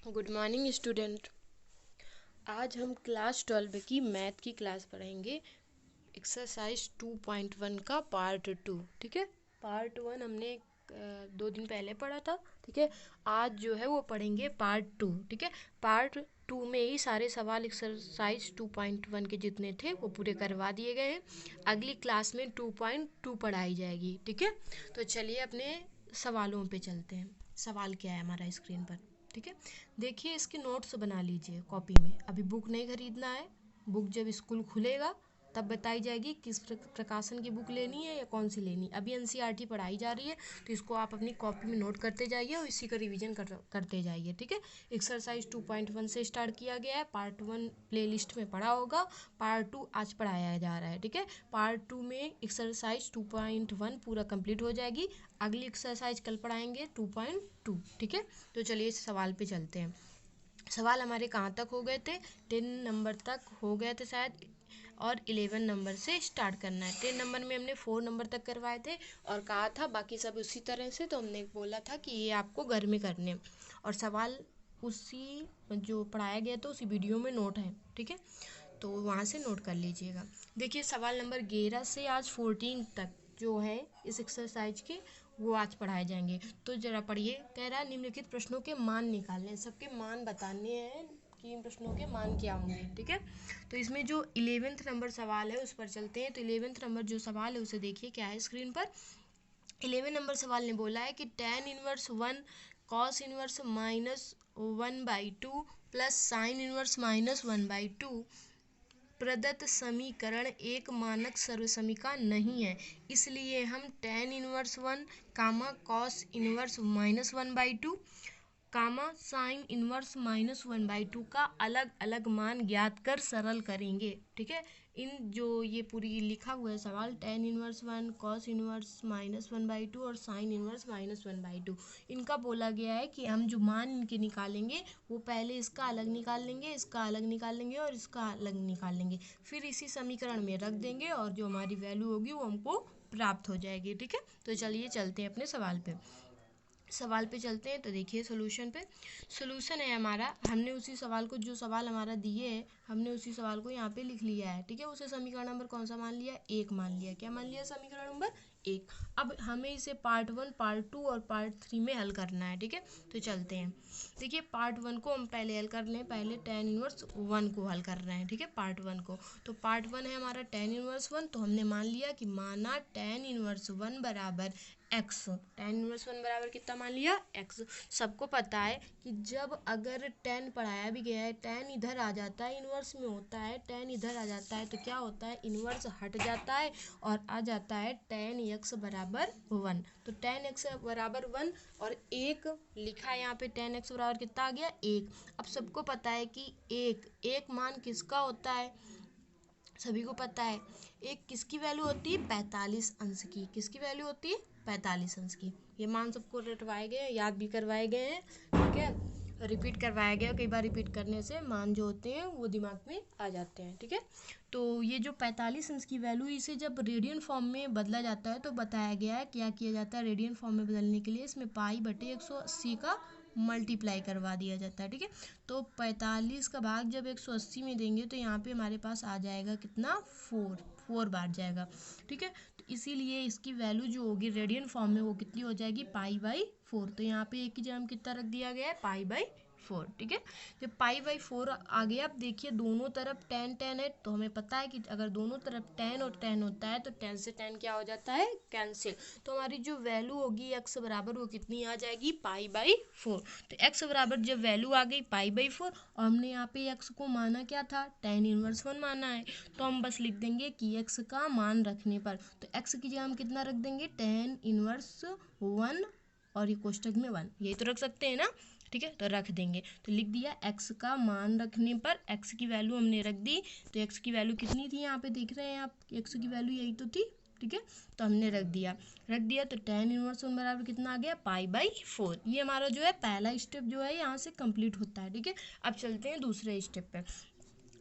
Good morning student. आज हम class 12 की मैथ की क्लास पढ़ेंगे। एक्सरसाइज 2.1 का पार्ट 2। ठीक है, पार्ट 1 हमने 2 दिन पहले पढ़ा था। ठीक है, आज जो है वो पढ़ेंगे पार्ट 2। ठीक है, पार्ट 2 में ही सारे सवाल एक्सरसाइज 2.1 के जितने थे वो पूरे करवा दिए गए हैं। अगली क्लास में 2.2 पढ़ाई जाएगी। ठीक है, तो चलिए अपने सवालों पे चलते हैं। सवाल क्या है हमारा स्क्रीन पर। ठीक है, देखिए इसके नोट्स बना लीजिए कॉपी में। अभी बुक नहीं खरीदना है, बुक जब स्कूल खुलेगा तब बताई जाएगी किस प्रकाशन की बुक लेनी है या कौन सी लेनी। अभी एनसीईआरटी पढ़ाई जा रही है, तो इसको आप अपनी कॉपी में नोट करते जाइए और इसी का रिवीजन करते जाइए। ठीक है, एक्सरसाइज 2.1 से स्टार्ट किया गया है। पार्ट 1 प्लेलिस्ट में पढ़ा होगा, पार्ट 2 आज पढ़ाया जा रहा है। ठीक है, पार्ट 2 में एक्सरसाइज 2.1 पूरा कंप्लीट हो जाएगी। अगली एक्सरसाइज कल पढ़ाएंगे 2.2। ठीक है, तो चलिए इस सवाल पे चलते हैं। सवाल हमारे कहाँ तक हो गए थे? 10 नंबर तक हो गए थे शायद, और 11 नंबर से स्टार्ट करना है। 10 नंबर में हमने 4 नंबर तक करवाए थे और कहा था बाकी सब उसी तरह से, तो हमने बोला था कि ये आपको घर में करने, और सवाल उसी जो पढ़ाया गया था उसी वीडियो में नोट है। ठीक है, तो वहाँ से नोट कर लीजिएगा। देखिए सवाल नंबर 11 से आज 14 तक जो है इस एक्सरसाइज के, वो आज पढ़ाए जाएंगे। तो जरा पढ़िए। कह रहा है निम्नलिखित प्रश्नों के मान निकालने, सबके मान बताने हैं कि इन प्रश्नों के मान क्या होंगे। ठीक है, तो इसमें जो 11th नंबर सवाल है उस पर चलते हैं। तो 11th नंबर जो सवाल है उसे देखिए क्या है स्क्रीन पर। 11 नंबर सवाल ने बोला है कि tan inverse 1 cos inverse -1/2 plus sine inverse -1/2 प्रदत्त समीकरण एक मानक सर्वसमीका नहीं है। इसलिए हम tan इनवर्स 1 कामा कॉस इनवर्स -1/2 कामा साइन इनवर्स -1/2 का अलग अलग मान ज्ञात कर सरल करेंगे। ठीक है, इन जो ये पूरी लिखा हुआ है सवाल, tan इनवर्स 1 cos इनवर्स -1/2 और साइन इनवर्स -1/2, इनका बोला गया है कि हम जो मान इनके निकालेंगे वो पहले इसका अलग निकाल लेंगे, इसका अलग निकाल लेंगे और इसका अलग निकाल लेंगे, फिर इसी समीकरण में रख देंगे और जो हमारी वैल्यू होगी वो हमको प्राप्त हो जाएगी। ठीक है, तो चलिए चलते हैं अपने सवाल पे चलते हैं। तो देखिए सोल्यूशन पे, सोल्यूशन है हमारा, हमने उसी सवाल को, जो सवाल हमारा दिए है हमने उसी सवाल को यहाँ पे लिख लिया है। ठीक है, उसे समीकरण नंबर कौन सा मान लिया? 1 मान लिया। क्या मान लिया? समीकरण नंबर 1। अब हमें इसे पार्ट 1, पार्ट 2 और पार्ट 3 में हल करना है। ठीक है, तो चलते हैं। देखिए पार्ट 1 को हम पहले हल कर लें। पहले tan इनवर्स 1 को हल कर रहे हैं। ठीक है, पार्ट 1 को, तो पार्ट 1 है हमारा tan इनवर्स 1, तो हमने मान लिया कि माना tan इनवर्स 1 बराबर x। tan इनवर्स 1 बराबर कितना मान लिया? x। सबको पता है कि जब अगर tan पढ़ाया भी गया है, tan इधर आ जाता है, इनवर्स में होता है, tan इधर आ जाता है तो क्या होता है? इनवर्स हट जाता है और आ जाता है tan x बराबर 1। तो tan x बराबर 1 और 1 लिखा है यहाँ पे। tan x बराबर कितना आ गया? 1। अब सबको पता है कि एक मान किसका होता है? सभी को पता है एक किसकी वैल्यू होती है? 45 अंश की। किसकी वैल्यू होती है? 45 अंश की। ये मान सबको रटवाए गए हैं, याद भी करवाए गए हैं। ठीक है, रिपीट करवाया गया। कई बार रिपीट करने से मान जो होते हैं वो दिमाग में आ जाते हैं। ठीक है, तो ये जो 45 अंश की वैल्यू, इसे जब रेडियन फॉर्म में बदला जाता है तो बताया गया है क्या किया जाता है। रेडियन फॉर्म में बदलने के लिए इसमें π/180 का मल्टीप्लाई करवा दिया जाता है। ठीक है, तो 45 का भाग जब 180 में देंगे तो यहाँ पे हमारे पास आ जाएगा कितना? 4 बार जाएगा। ठीक है, तो इसीलिए इसकी वैल्यू जो होगी रेडियन फॉर्म में वो कितनी हो जाएगी? π/4। तो यहाँ पे एक की जगह कितना रख दिया गया है? π/4। ठीक है, जब π/4 आ गया, अब देखिए दोनों तरफ tan है, तो हमें पता है कि अगर दोनों तरफ tan और tan होता है तो tan से tan क्या हो जाता है? कैंसिल। तो हमारी जो वैल्यू होगी x बराबर वो कितनी आ जाएगी? π/4। तो x बराबर जब वैल्यू आ गई π/4 और हमने यहाँ पे x को माना क्या था? tan इनवर्स 1 माना है, तो हम बस लिख देंगे कि x का मान रखने पर, तो x की जगह हम कितना रख देंगे? tan इनवर्स 1 और ये कोष्टक में 1, यही तो रख सकते हैं ना। ठीक है, तो रख देंगे। तो लिख दिया x का मान रखने पर, x की वैल्यू हमने रख दी। तो x की वैल्यू कितनी थी यहाँ पे देख रहे हैं आप? x की वैल्यू यही तो थी। ठीक है, तो हमने रख दिया तो tan इनवर्स 1 बराबर कितना आ गया? π/4। ये हमारा जो है पहला स्टेप जो है यहाँ से कंप्लीट होता है। ठीक है, अब चलते हैं दूसरे स्टेप पे।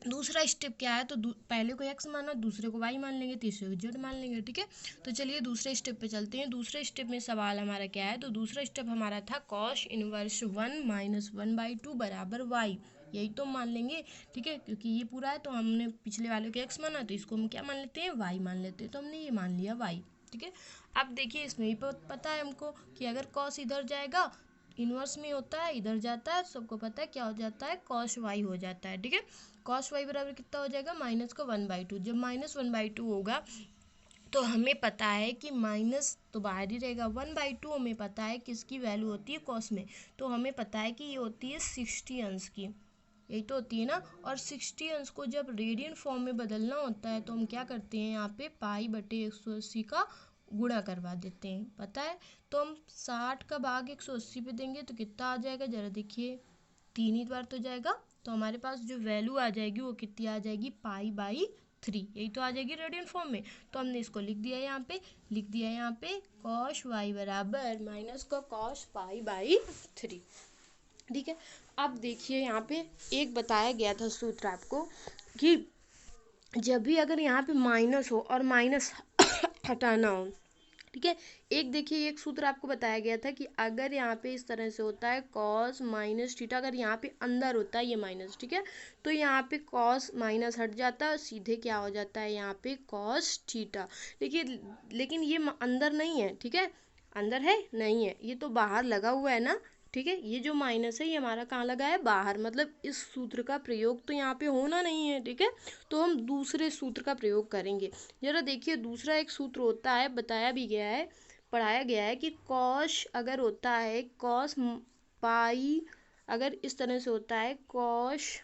दूसरा स्टेप क्या है, तो पहले को x माना, दूसरे को y मान लेंगे, तीसरे को z मान लेंगे, ठीक है। तो चलिए दूसरे स्टेप पे चलते हैं। दूसरे स्टेप में सवाल हमारा क्या है, तो दूसरा स्टेप हमारा था cos इनवर्स 1 माइनस 1/2 बराबर y, यही तो मान लेंगे, ठीक है, क्योंकि ये पूरा है तो हमने पिछले वाले को x माना तो इसको हम क्या मान लेते हैं, y मान लेते हैं, तो हमने ये मान लिया y, ठीक है। अब देखिए इसमें भी पता है हमको कि अगर cos इधर जाएगा, इनवर्स में होता है, इधर जाता है, सबको पता है क्या हो जाता है, cos y हो जाता है, ठीक है। cos y बराबर कितना हो जाएगा, माइनस का 1/2। जब माइनस 1/2 होगा तो हमें पता है कि माइनस तो बाहर ही रहेगा, 1/2 हमें पता है किसकी वैल्यू होती है cos में, तो हमें पता है कि ये होती है 60 अंश की, यही तो होती है ना। और 60 अंश को जब रेडियन फॉर्म में बदलना होता है तो हम क्या करते हैं, यहाँ पे π/180 का गुणा करवा देते हैं, पता है। तो हम 60 का भाग 180 पे देंगे तो कितना आ जाएगा, जरा देखिए, 3 ही बार तो जाएगा, तो हमारे पास जो वैल्यू आ जाएगी वो कितनी आ जाएगी, π/3, यही तो आ जाएगी रेडियन फॉर्म में। तो हमने इसको लिख दिया यहाँ पे, लिख दिया यहाँ पे cos y बराबर माइनस का cos π/3, ठीक है। अब देखिए यहाँ पे एक बताया गया था सूत्र आपको कि जब भी अगर यहाँ पे माइनस हो और माइनस हटाना हो, ठीक है। एक देखिए एक सूत्र आपको बताया गया था कि अगर यहाँ पे इस तरह से होता है cos माइनस थीटा, अगर यहाँ पे अंदर होता है ये माइनस, ठीक है, तो यहाँ पे cos माइनस हट जाता है, सीधे क्या हो जाता है यहाँ पे cos थीटा। देखिए लेकिन ये अंदर नहीं है, ठीक है, अंदर है नहीं है, ये तो बाहर लगा हुआ है ना, ठीक है। ये जो माइनस है ये हमारा कहाँ लगा है, बाहर, मतलब इस सूत्र का प्रयोग तो यहाँ पे होना नहीं है, ठीक है। तो हम दूसरे सूत्र का प्रयोग करेंगे। जरा देखिए दूसरा एक सूत्र होता है, बताया भी गया है, पढ़ाया गया है कि cos अगर होता है cos पाई, अगर इस तरह से होता है cos,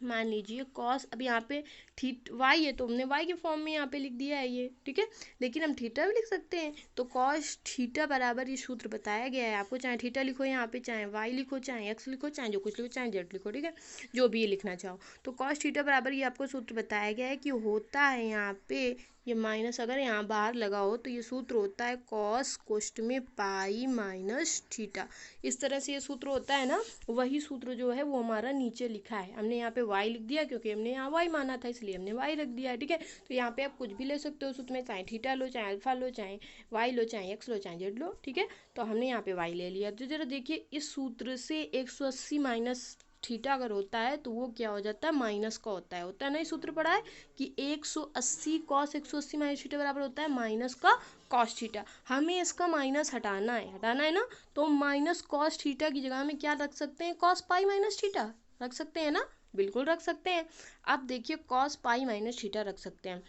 मान लीजिए cos, अब यहाँ पे y है तो हमने y के फॉर्म में यहाँ पे लिख दिया है ये, ठीक है, लेकिन हम थीटा भी लिख सकते हैं। तो cos थीटा बराबर ये सूत्र बताया गया है आपको, चाहे थीटा लिखो यहाँ पे, चाहे y लिखो, चाहे x लिखो, चाहे जो कुछ लिखो, चाहे z लिखो, ठीक है, जो भी ये लिखना चाहो। तो cos थीटा बराबर ये आपको सूत्र बताया गया है कि होता है यहाँ पे ये माइनस अगर यहाँ बाहर लगा हो तो ये सूत्र होता है cos कोष्ठ में पाई माइनस थीटा, इस तरह से ये सूत्र होता है ना। वही सूत्र जो है वो हमारा नीचे लिखा है, हमने यहाँ पे y लिख दिया क्योंकि हमने यहाँ y माना था इसलिए हमने y रख दिया है, ठीक है। तो यहाँ पे आप कुछ भी ले सकते हो सूत्र में, चाहे थीटा लो, चाहे अल्फा लो, चाहे y लो, चाहे x लो, चाहे z लो, ठीक है। तो हमने यहाँ पे y ले लिया। तो जरा देखिए इस सूत्र से 180 माइनस थीटा अगर होता है तो वो क्या हो जाता है, माइनस का होता है ना। ये सूत्र पढ़ा है कि 180 cos 180 माइनस थीटा बराबर होता है माइनस का cos थीटा। हमें इसका माइनस हटाना है ना, तो माइनस cos थीटा की जगह में क्या रख सकते हैं, cos पाई माइनस थीटा रख सकते हैं ना, बिल्कुल रख सकते हैं। अब देखिए cos पाई माइनस थीटा रख सकते हैं,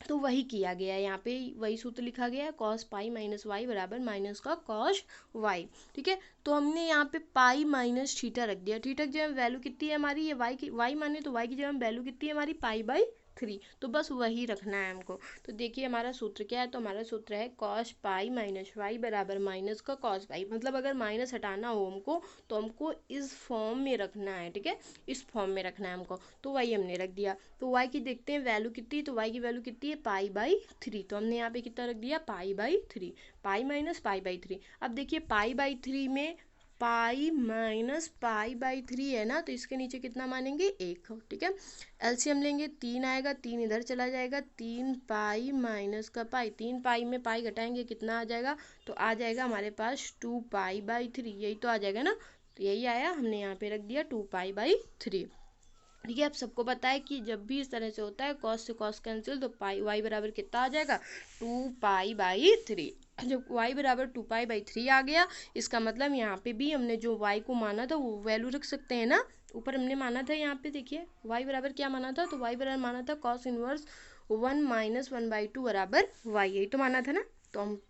तो वही किया गया है, यहाँ पे वही सूत्र लिखा गया है cos पाई माइनस वाई बराबर माइनस का cos वाई, ठीक है। तो हमने यहाँ पे पाई माइनस थीटा रख दिया, थीटा की जगह वैल्यू कितनी है हमारी, ये वाई की वाई माने तो वाई की जगह वैल्यू कितनी है हमारी, π/3, तो बस वही रखना है हमको। तो देखिए हमारा सूत्र क्या है, तो हमारा सूत्र है cos पाई माइनस वाई बराबर माइनस का cos वाई, मतलब अगर माइनस हटाना हो हमको तो हमको इस फॉर्म में रखना है, ठीक है, इस फॉर्म में रखना है हमको, तो वही हमने रख दिया। तो y की देखते हैं वैल्यू कितनी, तो y की वैल्यू कितनी है π/3, तो हमने यहाँ पे कितना रख दिया π/3, पाई माइनस π/3। अब देखिए π/3 में पाई माइनस π/3 है ना, तो इसके नीचे कितना मानेंगे, 1, ठीक है। एलसीएम लेंगे, 3 आएगा, 3 इधर चला जाएगा, 3 पाई माइनस का पाई, 3 पाई में पाई घटाएंगे कितना आ जाएगा, तो आ जाएगा हमारे पास 2π/3, यही तो आ जाएगा ना। तो यही आया, हमने यहाँ पे रख दिया 2π/3, ठीक है। आप सबको पता है कि जब भी इस तरह से होता है cos से cos कैंसिल, तो पाई y बराबर कितना आ जाएगा, 2π/3। जब y बराबर 2π/3 आ गया, इसका मतलब यहाँ पे भी हमने जो y को माना था वो वैल्यू रख सकते हैं ना। ऊपर हमने माना था, यहाँ पे देखिए y बराबर क्या माना था, तो y बराबर माना था cos इनवर्स 1 माइनस 1/2 बराबर y, यही तो माना था ना। तो हम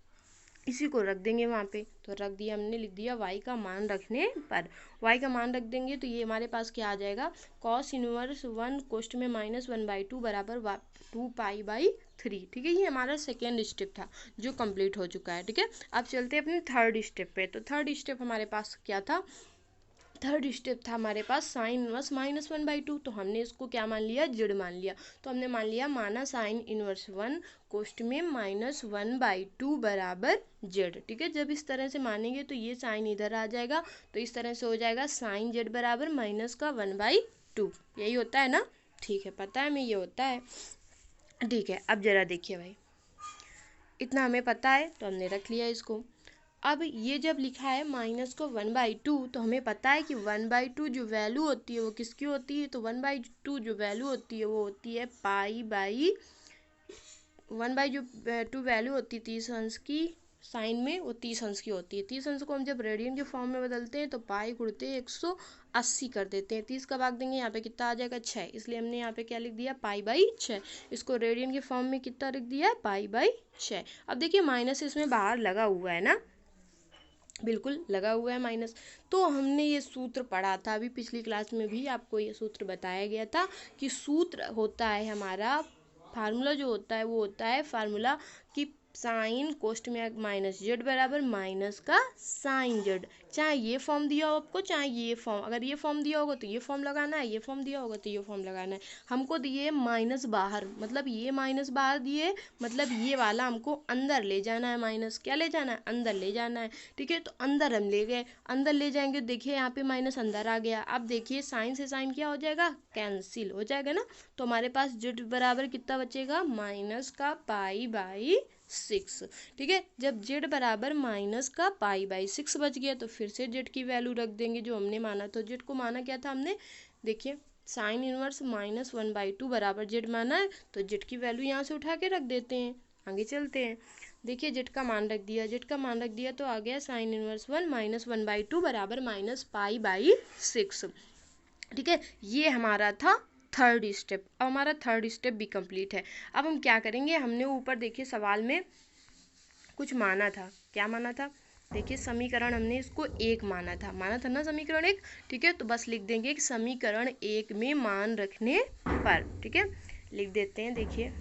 इसी को रख देंगे वहाँ पे, तो रख दिया हमने, लिख दिया y का मान रखने पर, y का मान रख देंगे तो ये हमारे पास क्या आ जाएगा, cos इनवर्स 1 कोष्ठ में माइनस 1/2 बराबर 2π/3, ठीक है। ये हमारा सेकेंड स्टेप था जो कंप्लीट हो चुका है, ठीक है। अब चलते हैं अपने थर्ड स्टेप पे। तो थर्ड स्टेप हमारे पास क्या था, थर्ड स्टेप था हमारे पास साइन इनवर्स माइनस 1/2, तो हमने इसको क्या मान लिया, जेड मान लिया। तो हमने मान लिया माना साइन इनवर्स 1 कोष्ठ में माइनस 1/2 बराबर जेड, ठीक है। जब इस तरह से मानेंगे तो ये साइन इधर आ जाएगा, तो इस तरह से हो जाएगा साइन जेड बराबर माइनस का 1/2, 2, यही होता है ना? ठीक है, पता है हमें ये होता है। ठीक है, अब जरा देखिए भाई, इतना हमें पता है तो हमने रख लिया इसको। अब ये जब लिखा है माइनस को 1/2, तो हमें पता है कि 1/2 जो वैल्यू होती है वो किसकी होती है? तो 1/2 जो वैल्यू होती है वो होती है पाई बाई 1/2 वैल्यू होती है 30 अंश की, साइन में वो 30 अंश की होती है। 30 अंश को हम जब रेडियन के फॉर्म में बदलते हैं तो पाई गुणते 180 कर देते हैं। 30 का भाग देंगे यहाँ पे कितना आ जाएगा? 6, इसलिए हमने यहाँ पे क्या लिख दिया? Pi by 6। इसको रेडियन के फॉर्म में कितना लिख दिया? Pi by 6। अब देखिए माइनस इसमें बाहर लगा हुआ है ना, बिल्कुल लगा हुआ है माइनस। तो हमने ये सूत्र पढ़ा था अभी पिछली क्लास में भी, आपको ये सूत्र बताया गया था कि सूत्र होता है हमारा, फार्मूला जो होता है वो होता है फार्मूला कि साइन कोष्ट में माइनस जेड बराबर माइनस का साइन जेड। चाहे ये फॉर्म दिया हो आपको, चाहे ये फॉर्म, अगर ये फॉर्म दिया होगा तो ये फॉर्म लगाना है, ये फॉर्म दिया होगा तो ये फॉर्म लगाना है। हमको दिए माइनस बाहर, मतलब ये माइनस बाहर दिए, मतलब ये वाला हमको अंदर ले जाना है, माइनस क्या ले जाना है? अंदर ले जाना है। ठीक है, तो अंदर हम ले गए, अंदर ले जाएंगे, देखिए यहाँ पे माइनस अंदर आ गया। अब देखिए साइन से साइन क्या हो जाएगा? कैंसिल हो जाएगा ना। तो हमारे पास जेड बराबर कितना बचेगा? माइनस का पाई बाई 6। ठीक है, जब जेड बराबर माइनस का पाई बाई 6 बच गया तो फिर से जेड की वैल्यू रख देंगे जो हमने माना। तो जेड को माना क्या था हमने? देखिए साइन इनवर्स -1/2 बराबर जेड माना है, तो जेड की वैल्यू यहाँ से उठा के रख देते हैं। आगे चलते हैं, देखिए जेड का मान रख दिया, जेड का मान रख दिया तो आ गया साइन इनवर्स 1 -1/2 बराबर -पाई/6। ठीक है, ये हमारा था थर्ड स्टेप। अब हमारा थर्ड स्टेप भी कंप्लीट है। अब हम क्या करेंगे, हमने ऊपर देखिए सवाल में कुछ माना था, क्या माना था? देखिए समीकरण हमने इसको 1 माना था ना समीकरण 1। ठीक है, तो बस लिख देंगे कि समीकरण 1 में मान रखने पर, ठीक है लिख देते हैं। देखिए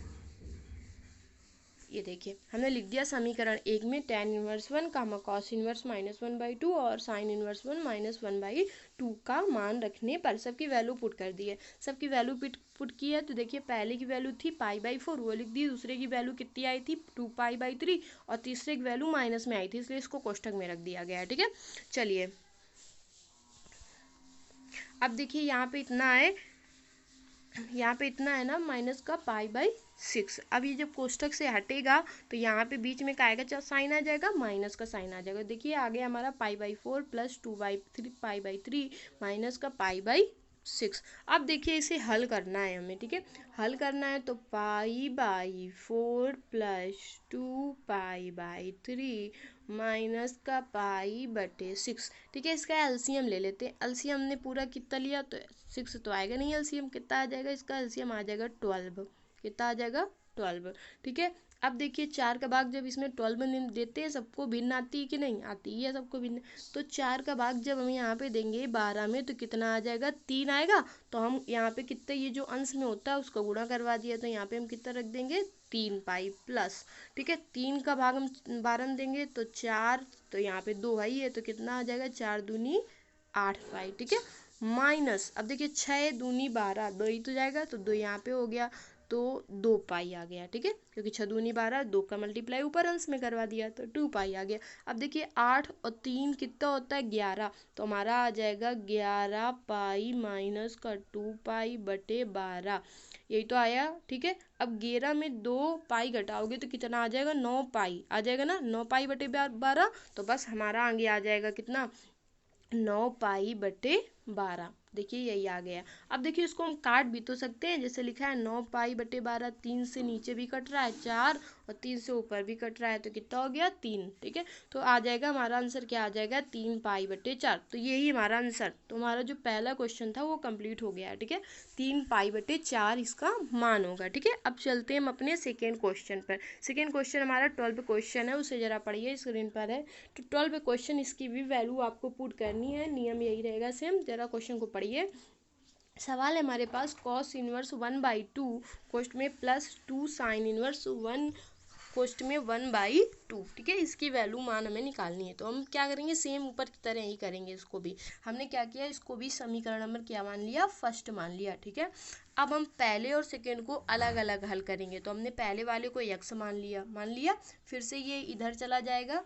ये देखिए हमने लिख दिया समीकरण 1 में tan इनवर्स 1 कामा cos इनवर्स -1/2 और sin इनवर्स 1 -1/2 का मान रखने पर सबकी वैल्यू पुट कर दी है। सबकी वैल्यू पुट की है तो देखिए पहले की वैल्यू थी पाई/4 वो लिख दी, दूसरे की वैल्यू कितनी आई थी 2पाई/3 और तीसरे की वैल्यू माइनस में आई थी, इसलिए इसको कोष्टक में रख दिया गया है। ठीक है, चलिए अब देखिए यहाँ पे इतना है, यहाँ पे इतना है ना माइनस का पाई/6। अब ये जब कोष्टक से हटेगा तो यहाँ पे बीच में क्या आएगा? साइन आ जाएगा, माइनस का साइन आ जाएगा। देखिए आ गया हमारा पाई/4 प्लस 2/3 पाई/3 माइनस का पाई/6। अब देखिए इसे हल करना है हमें। ठीक है, हल करना है तो पाई/4 प्लस 2पाई/3 माइनस का पाई/6। ठीक है, इसका एलसीएम ले लेते हैं। एलसीएम हमने पूरा कितना लिया तो 6 तो आएगा नहीं, एलसीएम कितना आ जाएगा? इसका एलसीएम आ जाएगा 12। कितना आ जाएगा? 12। ठीक है, अब देखिए 4 का भाग जब इसमें 12 देते हैं, सबको भिन्न आती है कि नहीं आती है? सबको भिन्न। तो 4 का भाग जब हम यहाँ पे देंगे 12 में तो कितना आ जाएगा? 3 आएगा। तो हम यहाँ पे कितने, ये जो अंश में होता है उसको गुणा करवा दिया तो यहाँ पे हम कितना रख देंगे? 3 पाई प्लस। ठीक है, 3 का भाग हम 12 में देंगे तो 4, तो यहाँ पे 2 है ही है तो कितना आ जाएगा? 4 दूनी 8 पाई। ठीक है, माइनस अब देखिए 6 दूनी 12, 2 ही तो जाएगा तो 2 यहाँ पे हो गया तो 2 पाई आ गया। ठीक है, क्योंकि 6 दूनी 12, 2 का मल्टीप्लाई ऊपर अंश में करवा दिया तो 2 पाई आ गया। अब देखिए 8 और 3 कितना होता है? 11, तो हमारा आ जाएगा 11 पाई माइनस का 2 पाई बटे 12, यही तो आया। ठीक है, अब 11 में 2 पाई घटाओगे तो कितना आ जाएगा? 9 पाई आ जाएगा ना, 9 पाई बटे 12। तो बस हमारा आगे आ जाएगा कितना? 9 पाई बटे 12। देखिए यही आ गया। अब देखिए इसको हम काट भी तो सकते हैं, जैसे लिखा है 9 पाई बटे 12, 3 से नीचे भी कट रहा है 4 और 3 से ऊपर भी कट रहा है तो कितना हो गया? 3। ठीक है, तो आ जाएगा हमारा आंसर, क्या आ जाएगा? 3 पाई बटे 4। तो यही हमारा आंसर, तो हमारा जो पहला क्वेश्चन था वो कंप्लीट हो गया। ठीक है, 3 पाई बटे 4 इसका मान होगा। ठीक है, अब चलते हैं हम अपने सेकेंड क्वेश्चन पर। सेकेंड क्वेश्चन हमारा 12 क्वेश्चन है, उसे जरा पढ़िए, स्क्रीन पर है। तो 12 क्वेश्चन, इसकी भी वैल्यू आपको पुट करनी है, नियम यही रहेगा सेम। जरा क्वेश्चन को पढ़िए। सवाल है हमारे पास cos इनवर्स 1/2 कोष्ट में प्लस 2 साइन इनवर्स 1 कोष्ट में 1/2। ठीक है, इसकी वैल्यू मान हमें निकालनी है। तो हम क्या करेंगे? सेम ऊपर की तरह ही करेंगे। इसको भी हमने क्या किया, इसको भी समीकरण नंबर क्या मान लिया? फर्स्ट मान लिया। ठीक है, अब हम पहले और सेकेंड को अलग अलग हल करेंगे। तो हमने पहले वाले को x मान लिया, फिर से ये इधर चला जाएगा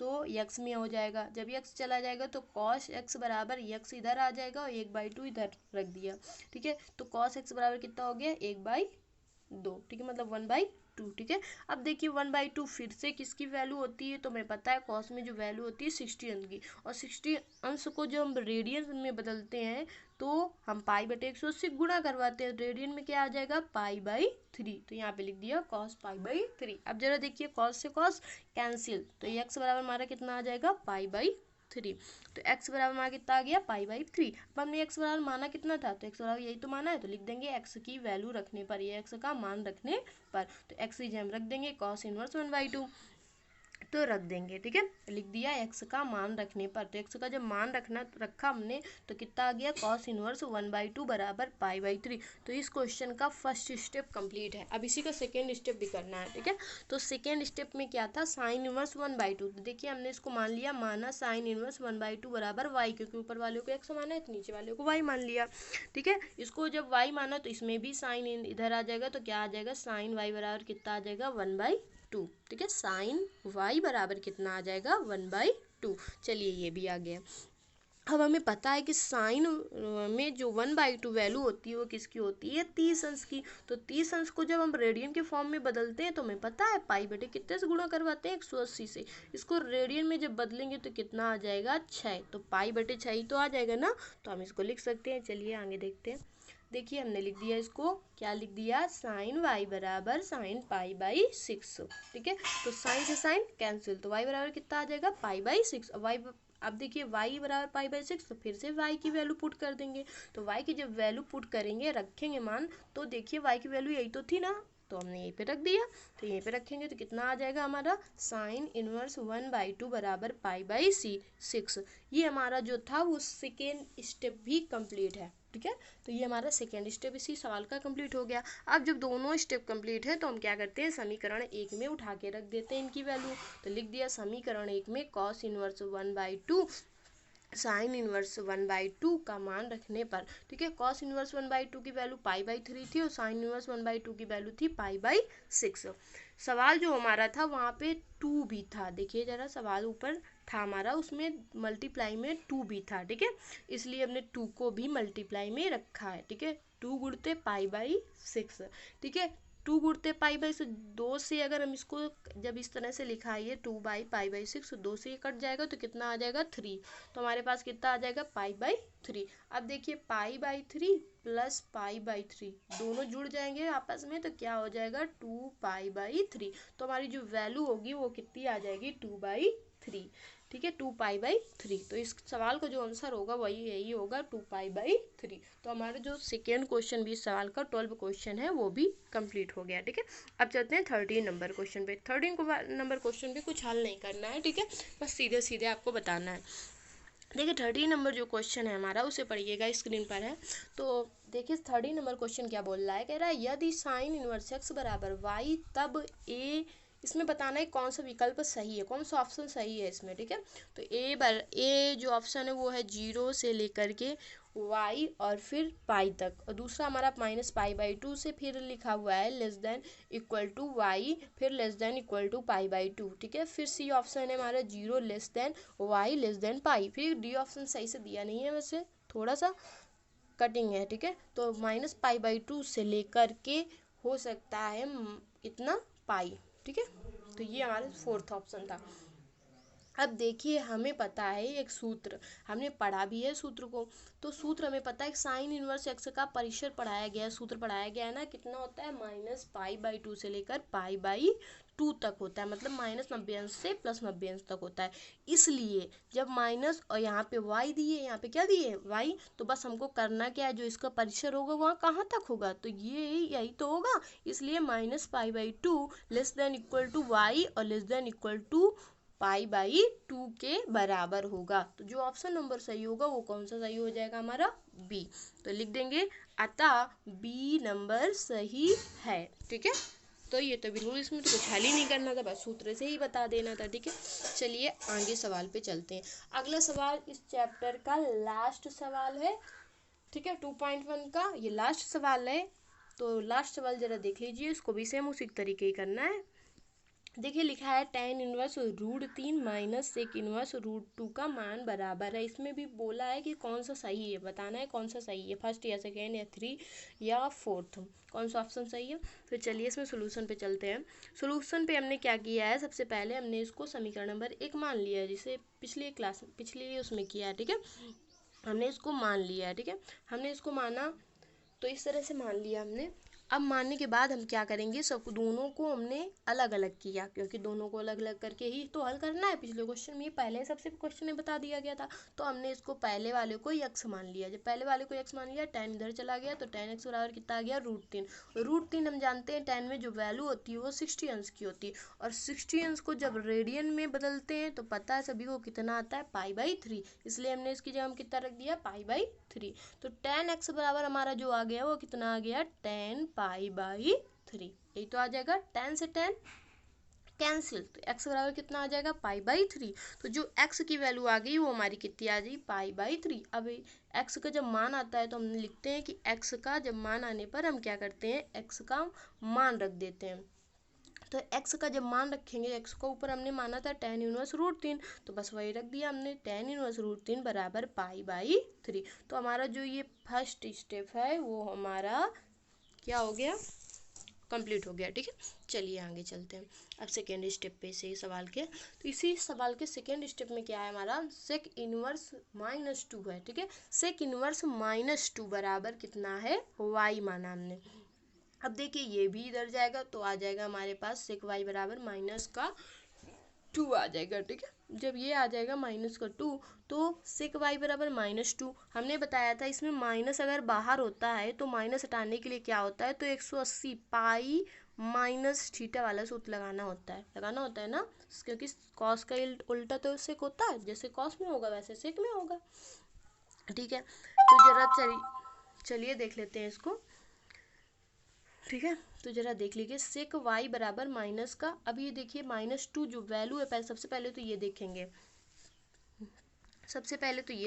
तो यक्स में हो जाएगा। जब यक्स चला जाएगा तो कॉस एक्स बराबर यक्स इधर आ जाएगा और 1/2 इधर रख दिया, ठीक है। तो कॉस एक्स बराबर कितना हो गया 1/2, ठीक है, मतलब 1/2, ठीक है। अब देखिए 1/2 फिर से किसकी वैल्यू होती है, तो हमें पता है कॉस में जो वैल्यू होती है 60 अंश की, और 60 अंश को जो हम रेडियन में बदलते हैं तो हम पाई/180 गुणा करवाते हैं, रेडियन में क्या आ जाएगा पाई/3, तो यहाँ पे लिख दिया कॉस पाई/3। अब जरा देखिए कॉस से कॉस कैंसिल, तो एक्स बराबर हमारा कितना आ जाएगा पाई/3, तो एक्स बराबर हमारा कितना आ गया पाई/3। अब हमने एक्स बराबर माना कितना था, तो एक्स बराबर यही तो माना है, तो लिख देंगे एक्स की वैल्यू रखने पर, ये एक्स का मान रखने पर, तो एक्स की जगह रख देंगे कॉस इनवर्स 1/2, तो रख देंगे, ठीक है। लिख दिया एक्स का मान रखने पर, तो एक्स का जब मान रखा हमने तो कितना आ गया कॉस इनवर्स 1/2 बराबर पाई/3। तो इस क्वेश्चन का फर्स्ट स्टेप कंप्लीट है। अब इसी का सेकेंड स्टेप भी करना है, ठीक है। तो सेकेंड स्टेप में क्या था, साइन इनवर्स 1/2, तो देखिए हमने इसको मान लिया, माना साइन इनवर्स 1/2 बराबर वाई, क्योंकि ऊपर वाले को एक्स माना है तो नीचे वाले को वाई मान लिया, ठीक है। इसको जब वाई माना तो इसमें भी साइन इधर आ जाएगा, तो क्या आ जाएगा साइन वाई बराबर कितना आ जाएगा 1/2, ठीक है। साइन वाई बराबर कितना आ जाएगा 1/2। चलिए ये भी आ गया। अब हमें पता है कि साइन में जो 1/2 वैल्यू होती है वो किसकी होती है 30 अंश की, तो 30 अंश को जब हम रेडियन के फॉर्म में बदलते हैं तो हमें पता है पाई/, कितने से गुणा करवाते हैं 180 से, इसको रेडियन में जब बदलेंगे तो कितना आ जाएगा 6, तो पाई/6 ही तो आ जाएगा ना, तो हम इसको लिख सकते हैं। चलिए आगे देखते हैं। देखिए हमने लिख दिया इसको, क्या लिख दिया साइन वाई बराबर साइन पाई/6, ठीक है। तो साइन से साइन कैंसिल, तो वाई बराबर कितना आ जाएगा पाई/6, वाई, अब देखिए y बराबर पाई/6, तो फिर से y की वैल्यू पुट कर देंगे, तो y की जब वैल्यू पुट करेंगे रखेंगे मान, तो देखिए y की वैल्यू यही तो थी ना, तो हमने यहीं पे रख दिया, तो यहीं पे रखेंगे तो कितना आ जाएगा हमारा साइन इनवर्स 1/2 बराबर पाई/6। ये हमारा जो था वो सेकेंड स्टेप भी कंप्लीट है, ठीक है। तो ये हमारा सेकेंड स्टेप इसी सवाल का कंप्लीट हो गया। अब जब दोनों स्टेप कंप्लीट है तो हम क्या करते हैं, समीकरण 1 में उठा के रख देते हैं इनकी वैल्यू, तो लिख दिया समीकरण 1 में कॉस इनवर्स 1/2 साइन इनवर्स 1/2 का मान रखने पर, ठीक है। कॉस इनवर्स 1/2 की वैल्यू पाई/3 थी और साइन इनवर्स 1/2 की वैल्यू थी पाई/6। सवाल जो हमारा था वहाँ पे 2 भी था, देखिए जरा सवाल ऊपर था हमारा, उसमें मल्टीप्लाई में 2 भी था, ठीक है, इसलिए हमने 2 को भी मल्टीप्लाई में रखा है, ठीक है। 2 गुणते पाई/6, ठीक है, 2 गुणते पाई/6, 2 से अगर हम इसको जब इस तरह से लिखा है 2/पाई/6, 2 से ये कट जाएगा तो कितना आ जाएगा 3, तो हमारे पास कितना आ जाएगा पाई/3। अब देखिए पाई/3 प्लस पाई/3 दोनों जुड़ जाएंगे आपस में, तो क्या हो जाएगा 2 पाई/3, तो हमारी जो वैल्यू होगी वो कितनी आ जाएगी 2/3, ठीक है, 2 पाई/3। तो इस सवाल का जो आंसर होगा वही यही होगा 2 पाई/3। तो हमारा जो सेकेंड क्वेश्चन भी इस सवाल का 12 क्वेश्चन है वो भी कंप्लीट हो गया, ठीक है। अब चलते हैं 13 नंबर क्वेश्चन पे। 13 नंबर क्वेश्चन पे कुछ हल नहीं करना है, ठीक है, बस सीधे सीधे आपको बताना है। देखिए 13 नंबर जो क्वेश्चन है हमारा उसे पढ़िएगा, स्क्रीन पर है। तो देखिए 13 नंबर क्वेश्चन क्या बोल रहा है, कह रहा है यदि साइन इनवर्स एक्स बराबर वाई तब ए, इसमें बताना है कौन सा विकल्प सही है, कौन सा ऑप्शन सही है इसमें, ठीक है। तो ए जो ऑप्शन है वो है 0 से लेकर के y और फिर पाई तक, और दूसरा हमारा -पाई/2 से फिर लिखा हुआ है less than equal to y फिर less than equal to pi, ठीक है। फिर सी ऑप्शन है हमारा 0 less than y less than pi, फिर डी ऑप्शन सही से दिया नहीं है, वैसे थोड़ा सा कटिंग है, ठीक है। तो -पाई/2 से लेकर के हो सकता है इतना पाई, ठीक है। तो ये हमारा फोर्थ ऑप्शन था। अब देखिए हमें पता है एक सूत्र, हमने पढ़ा भी है सूत्र को, तो सूत्र हमें पता है साइन इनवर्स एक्स का परिसर पढ़ाया गया है, सूत्र पढ़ाया गया है ना, कितना होता है -पाई/2 से लेकर पाई/2 तक होता है, मतलब -90 अंश से +90 अंश तक होता है। इसलिए जब माइनस और यहाँ पे y दिए, यहाँ पे क्या दिए y, तो बस हमको करना क्या है, जो इसका परिसर होगा वहाँ कहाँ तक होगा, तो ये यही तो होगा, इसलिए -pi less than equal to y और less than equal to pi के बराबर होगा। तो जो ऑप्शन नंबर सही होगा वो कौन सा सही हो जाएगा हमारा बी, तो लिख देंगे अतः बी नंबर सही है, ठीक है। तो ये तो बिल्कुल इसमें तो कुछ हल ही नहीं करना था, बस सूत्र से ही बता देना था, ठीक है। चलिए आगे सवाल पे चलते हैं। अगला सवाल इस चैप्टर का लास्ट सवाल है, ठीक है, 2.1 का ये लास्ट सवाल है। तो लास्ट सवाल जरा देख लीजिए, इसको भी सेम उसी तरीके ही करना है। देखिए लिखा है tan inverse √3 minus sec inverse √2 का मान बराबर है। इसमें भी बोला है कि कौन सा सही है, बताना है कौन सा सही है, फर्स्ट या सेकेंड या थ्री या फोर्थ, कौन सा ऑप्शन सही है। फिर चलिए इसमें सोल्यूशन पे चलते हैं। सोल्यूशन पे हमने क्या किया है, सबसे पहले हमने इसको समीकरण नंबर 1 मान लिया है, जिसे पिछली उसमें किया है, ठीक है। हमने इसको मान लिया है, ठीक है, हमने इसको माना, तो इस तरह से मान लिया हमने। अब मानने के बाद हम क्या करेंगे, सब दोनों को हमने अलग अलग किया, क्योंकि दोनों को अलग अलग करके ही तो हल करना है। पिछले क्वेश्चन में पहले सबसे क्वेश्चन में बता दिया गया था, तो हमने इसको पहले वाले को x मान लिया। जब पहले वाले को x मान लिया, tan इधर चला गया, तो tan x बराबर कितना आ गया, √3। √3 हम जानते हैं tan में जो वैल्यू होती है वो 60 अंश की होती है, और 60 अंश को जब रेडियन में बदलते हैं तो पता है सभी को कितना आता है, π/3। इसलिए हमने इसकी जगह कितना रख दिया, π/3। तो tan x बराबर हमारा जो आ गया वो कितना आ गया, tan π/3। यही तो आ जाएगा, tan से tan कैंसिल, तो x बराबर कितना आ जाएगा, π/3। तो जो x की वैल्यू आ गई वो हमारी कितनी आ गई, π/3। अब x का जब मान आता है तो हम लिखते हैं कि x का जब मान आने पर हम क्या करते हैं, x का मान रख देते हैं। तो x का जब मान रखेंगे, x को ऊपर हमने माना था tan इनवर्स √3, तो बस वही रख दिया हमने, tan इनवर्स √3 बराबर π/3। तो हमारा जो ये फर्स्ट स्टेप है वो हमारा क्या हो गया, कंप्लीट हो गया, ठीक है। चलिए आगे चलते हैं अब सेकेंड स्टेप पे से सवाल के। तो इसी सवाल के सेकेंड स्टेप में क्या है हमारा, सेक इनवर्स -2 है, ठीक है। सेक इनवर्स -2 बराबर कितना है, y माना हमने। अब देखिए ये भी इधर जाएगा तो आ जाएगा हमारे पास सेक y बराबर -2 आ जाएगा, ठीक है। जब ये आ जाएगा -2, तो सेक y बराबर -2, हमने बताया था इसमें माइनस अगर बाहर होता है तो माइनस हटाने के लिए क्या होता है, तो 180 पाई माइनस थीटा वाला सूत्र लगाना होता है ना, क्योंकि कॉस का उल्टा तो सेक होता है, जैसे कॉस में होगा वैसे सेक में होगा, ठीक है। तो जरा चलिए देख लेते हैं इसको, ठीक है। तो जरा देख लीजिए, सेक y बराबर माइनस का, अब ये देखिए -2 जो वैल्यू है, पहले सबसे पहले तो ये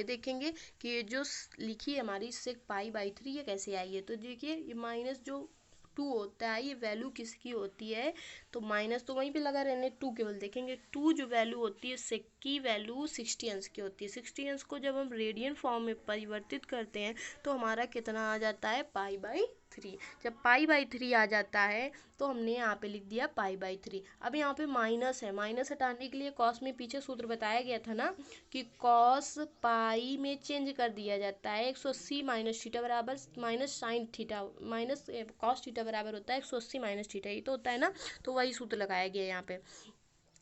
देखेंगे, कि ये जो लिखी है हमारी सेक π/3 ये कैसे आई है। तो देखिए ये माइनस जो 2 होता है ये वैल्यू किसकी होती है, तो माइनस तो वहीं पे लगा रहने, 2 केवल देखेंगे, 2 जो वैल्यू होती है सेक की वैल्यू 60 अंश की होती है। 60 अंश को जब हम रेडियन फॉर्म में परिवर्तित करते हैं तो हमारा कितना आ जाता है, π/3। जब π/3 आ जाता है तो हमने यहाँ पे लिख दिया π/3। अब यहाँ पे माइनस है, माइनस हटाने के लिए कॉस में पीछे सूत्र बताया गया था ना, कि कॉस पाई में चेंज कर दिया जाता है, 180 माइनस थीटा बराबर minus sine theta, minus cos theta बराबर होता है 180 माइनस थीटा, ये तो होता है ना, तो वही सूत्र लगाया गया यहाँ पे।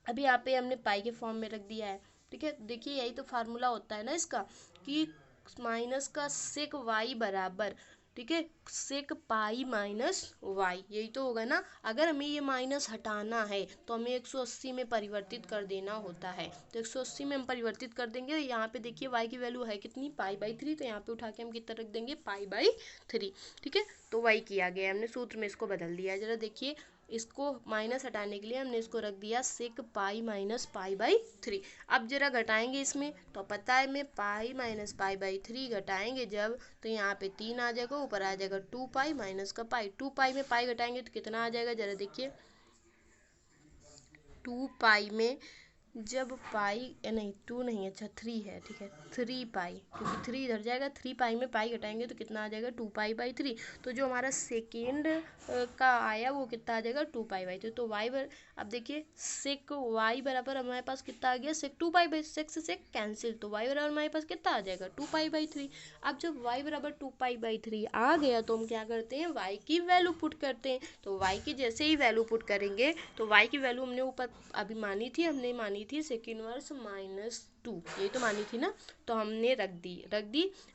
अभी यहाँ पे हमने पाई के फॉर्म में रख दिया है, ठीक है। देखिए यही तो फार्मूला होता है ना इसका, कि माइनस का सेक वाई बराबर, ठीक है, सेक पाई माइनस वाई, यही तो होगा ना। अगर हमें ये माइनस हटाना है तो हमें 180 में परिवर्तित कर देना होता है, तो 180 में हम परिवर्तित कर देंगे। यहाँ पे देखिए y की वैल्यू है कितनी, π/3, तो यहाँ पे उठा के हम कितना रख देंगे, π/3, ठीक है। तो वही किया गया, हमने सूत्र में इसको बदल दिया। जरा देखिए इसको माइनस हटाने के लिए हमने इसको रख दिया सेक पाई माइनस π/3। अब जरा घटाएंगे इसमें, तो पता है मैं पाई माइनस π/3 घटाएंगे जब, तो यहाँ पे 3 आ जाएगा, ऊपर आ जाएगा 2 पाई माइनस का पाई, 2 पाई में पाई घटाएंगे तो कितना आ जाएगा, जरा देखिए 2 पाई में जब पाई नहीं 2 नहीं, अच्छा 3 है, ठीक है, 3 पाई, क्योंकि 3 इधर जाएगा, 3 पाई में पाई घटाएंगे तो कितना आ जाएगा, 2 π/3। तो जो हमारा सेकेंड का आया वो कितना आ जाएगा, 2 π/3। तो वाई अब देखिए सेक वाई बराबर हमारे पास कितना आ गया, सेक 2 π/6 से सेक कैंसिल, तो वाई बराबर हमारे पास कितना आ जाएगा, 2 π/3। अब जब वाई बराबर 2 π/3 आ गया तो हम क्या करते हैं, वाई की वैल्यू पुट करते हैं। तो वाई की जैसे ही वैल्यू पुट करेंगे, तो वाई की वैल्यू हमने ऊपर अभी मानी थी सेक इनवर्स -2, ये तो मानी थी ना, तो हमने रख दी।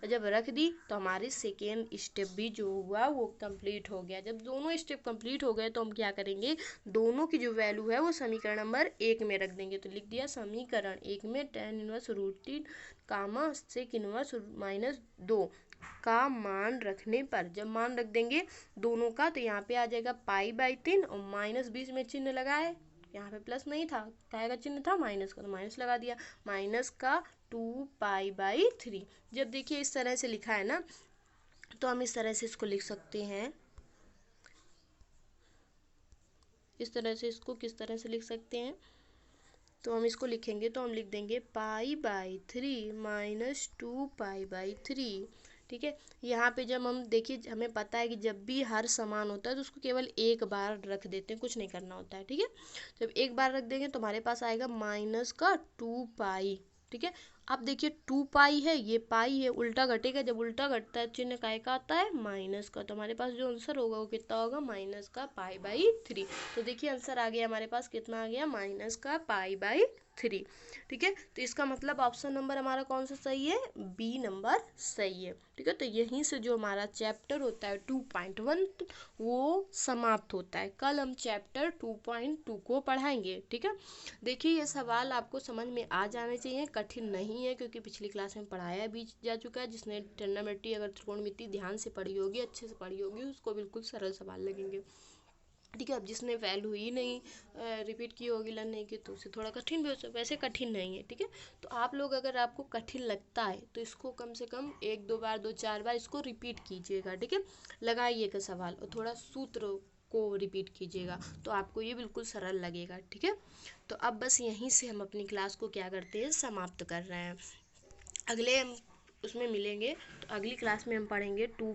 जब रख दी तो हमारे सेकेंड स्टेप भी जो हुआ वो कंप्लीट हो गया। जब दोनों स्टेप कंप्लीट हो गए तो हम क्या करेंगे, दोनों की जो वैल्यू है वो समीकरण नंबर 1 में रख देंगे। तो लिख दिया समीकरण 1 में tan इनवर्स √3 कामा सेक इनवर्स -2 का मान रखने पर, जब मान रख देंगे दोनों का, तो यहाँ पे आ जाएगा π/3 और माइनस बीच में चिन्ह लगाए, यहाँ पे प्लस नहीं था, काय का चिन्ह था, माइनस का, तो माइनस लगा दिया, माइनस का 2 π/3। जब देखिए इस तरह से लिखा है ना, तो हम इस तरह से इसको लिख सकते हैं, इस तरह से इसको किस तरह से लिख सकते हैं, तो हम इसको लिखेंगे तो हम लिख देंगे π/3 माइनस 2π/3। ठीक है, यहाँ पे जब हम देखिए हमें पता है कि जब भी हर समान होता है तो उसको केवल एक बार रख देते हैं, कुछ नहीं करना होता है। ठीक है, जब एक बार रख देंगे तो हमारे पास आएगा माइनस का 2π। ठीक है, अब देखिए 2π है, ये पाई है, उल्टा घटेगा, जब उल्टा घटता है चिन्ह काय का आता है, माइनस का। तो हमारे पास जो आंसर होगा वो कितना होगा, माइनस का π/3। तो देखिए आंसर आ गया हमारे पास, कितना आ गया, माइनस का π/3। ठीक है, तो इसका मतलब ऑप्शन नंबर हमारा कौन सा सही है, बी नंबर सही है। ठीक है, तो यहीं से जो हमारा चैप्टर होता है 2.1 वो समाप्त होता है। कल हम चैप्टर 2.2 को पढ़ाएंगे। ठीक है, देखिए ये सवाल आपको समझ में आ जाने चाहिए, कठिन नहीं है, क्योंकि पिछली क्लास में पढ़ाया भी जा चुका है। जिसने ट्रिग्नोमेट्री अगर त्रिकोणमिति ध्यान से पढ़ी होगी, अच्छे से पढ़ी होगी, उसको बिल्कुल सरल सवाल लगेंगे। ठीक है, अब जिसने वैल्यू ही नहीं रिपीट की होगी लर्न की, तो उसे थोड़ा कठिन भी हो सकता है, वैसे कठिन नहीं है। ठीक है, तो आप लोग अगर आपको कठिन लगता है तो इसको कम से कम 1-2 बार 2-4 बार इसको रिपीट कीजिएगा। ठीक है, लगाइएगा सवाल और थोड़ा सूत्र को रिपीट कीजिएगा, तो आपको ये बिल्कुल सरल लगेगा। ठीक है, तो अब बस यहीं से हम अपनी क्लास को क्या करते हैं, समाप्त कर रहे हैं। अगले हम उसमें मिलेंगे, तो अगली क्लास में हम पढ़ेंगे 2.